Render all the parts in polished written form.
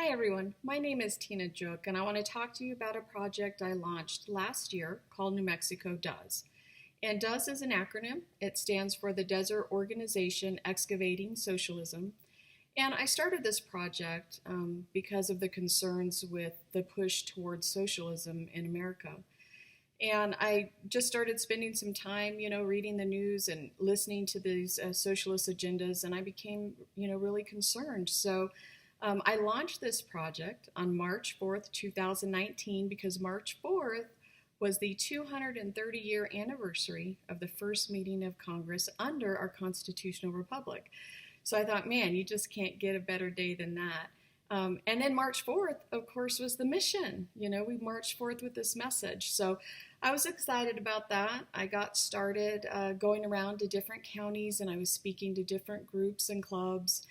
Hi everyone, my name is Tina Juk and I want to talk to you about a project I launched last year called New Mexico Does. And DOES is an acronym. It stands for the Desert Organization Excavating Socialism. And I started this project because of the concerns with the push towards socialism in America. And I just started spending some time, reading the news and listening to these socialist agendas, and I became, really concerned. So I launched this project on March 4th, 2019, because March 4th was the 230-year anniversary of the first meeting of Congress under our constitutional republic. So I thought, man, you just can't get a better day than that. And then March 4th, of course, was the mission. We marched forth with this message. So I was excited about that. I got started going around to different counties, and I was speaking to different groups and clubs.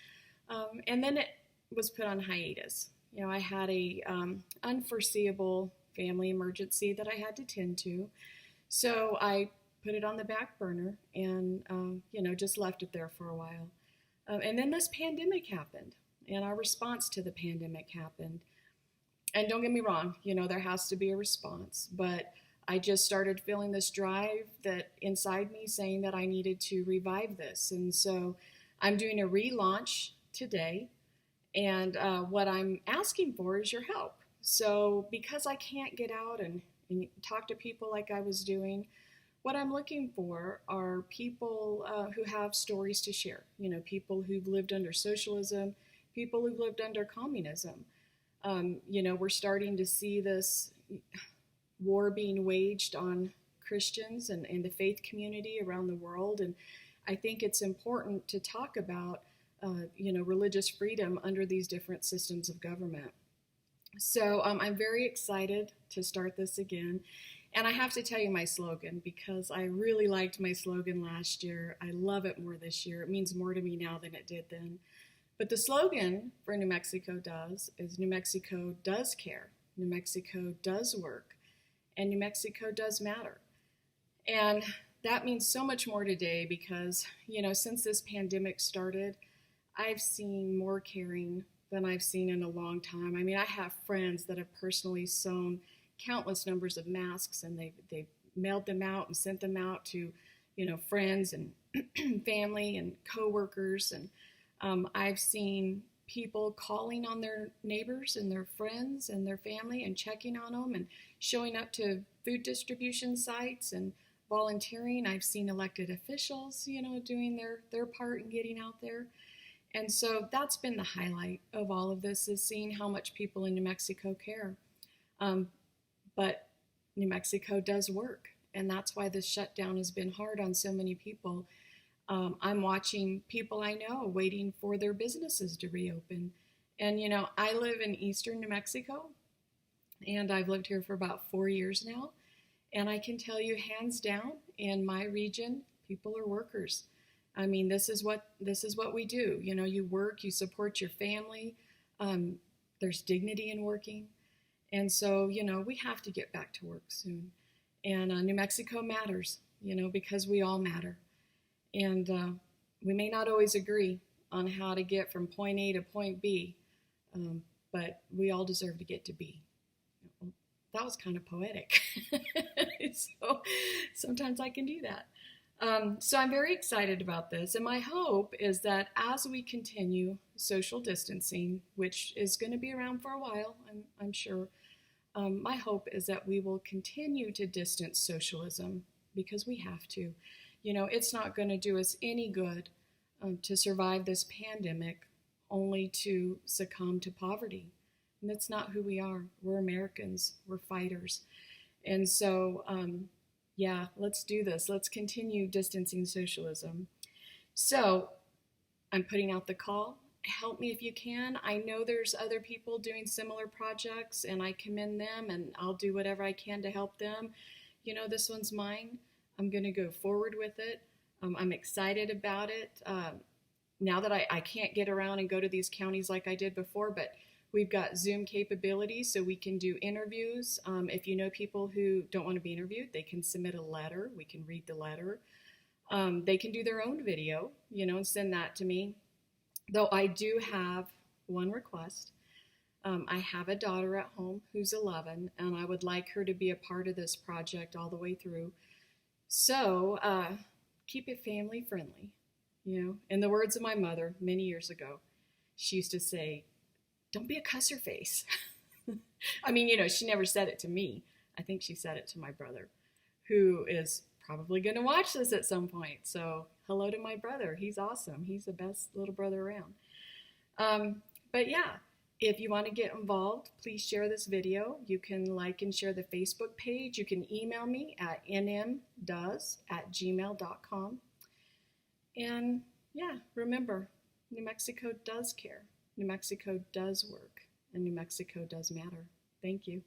And then it was put on hiatus. I had a unforeseeable family emergency that I had to tend to. So I put it on the back burner and, just left it there for a while. And then this pandemic happened, and our response to the pandemic happened. And don't get me wrong, there has to be a response, but I just started feeling this drive that inside me saying that I needed to revive this. And so I'm doing a relaunch today, and what I'm asking for is your help. So because I can't get out and talk to people like I was doing, what I'm looking for are people who have stories to share, people who've lived under socialism, people who've lived under communism. We're starting to see this war being waged on Christians and the faith community around the world. And I think it's important to talk about, religious freedom under these different systems of government. So I'm very excited to start this again. And I have to tell you my slogan, because I really liked my slogan last year. I love it more this year. It means more to me now than it did then. But the slogan for New Mexico Does is New Mexico does care, New Mexico does work, and New Mexico does matter. And that means so much more today because, since this pandemic started, I've seen more caring than I've seen in a long time. I mean, I have friends that have personally sewn countless numbers of masks, and they've mailed them out and sent them out to, friends and family and coworkers. And I've seen people calling on their neighbors and their friends and their family and checking on them and showing up to food distribution sites and volunteering. I've seen elected officials, doing their part in getting out there. And so that's been the highlight of all of this, is seeing how much people in New Mexico care. But New Mexico does work, and that's why this shutdown has been hard on so many people. I'm watching people I know waiting for their businesses to reopen. And, I live in eastern New Mexico, and I've lived here for about 4 years now. And I can tell you, hands down, in my region, people are workers. I mean, this is what we do. You work, you support your family. There's dignity in working. And so, we have to get back to work soon. And New Mexico matters, because we all matter. And we may not always agree on how to get from point A to point B, but we all deserve to get to B. That was kind of poetic. So sometimes I can do that. So I'm very excited about this. And my hope is that as we continue social distancing, which is going to be around for a while, I'm sure, my hope is that we will continue to distance socialism, because we have to. It's not going to do us any good to survive this pandemic only to succumb to poverty. And that's not who we are. We're Americans. We're fighters. And so, let's do this. Let's continue distancing socialism. So I'm putting out the call. Help me if you can. I know there's other people doing similar projects, and I commend them, and I'll do whatever I can to help them. This one's mine. I'm going to go forward with it. I'm excited about it. Now that I can't get around and go to these counties like I did before, but we've got Zoom capabilities, so we can do interviews. If you know people who don't want to be interviewed, they can submit a letter. We can read the letter. They can do their own video, and send that to me. Though I do have one request. I have a daughter at home who's 11, and I would like her to be a part of this project all the way through. So keep it family friendly. You know, in the words of my mother many years ago, she used to say, "Don't be a cusser face." I mean, you know, she never said it to me. I think she said it to my brother, who is probably going to watch this at some point. So hello to my brother. He's awesome. He's the best little brother around. But yeah, if you want to get involved, please share this video. You can like and share the Facebook page. You can email me at nmdoes@gmail.com. And yeah, remember, New Mexico does care. New Mexico does work. And New Mexico does matter. Thank you.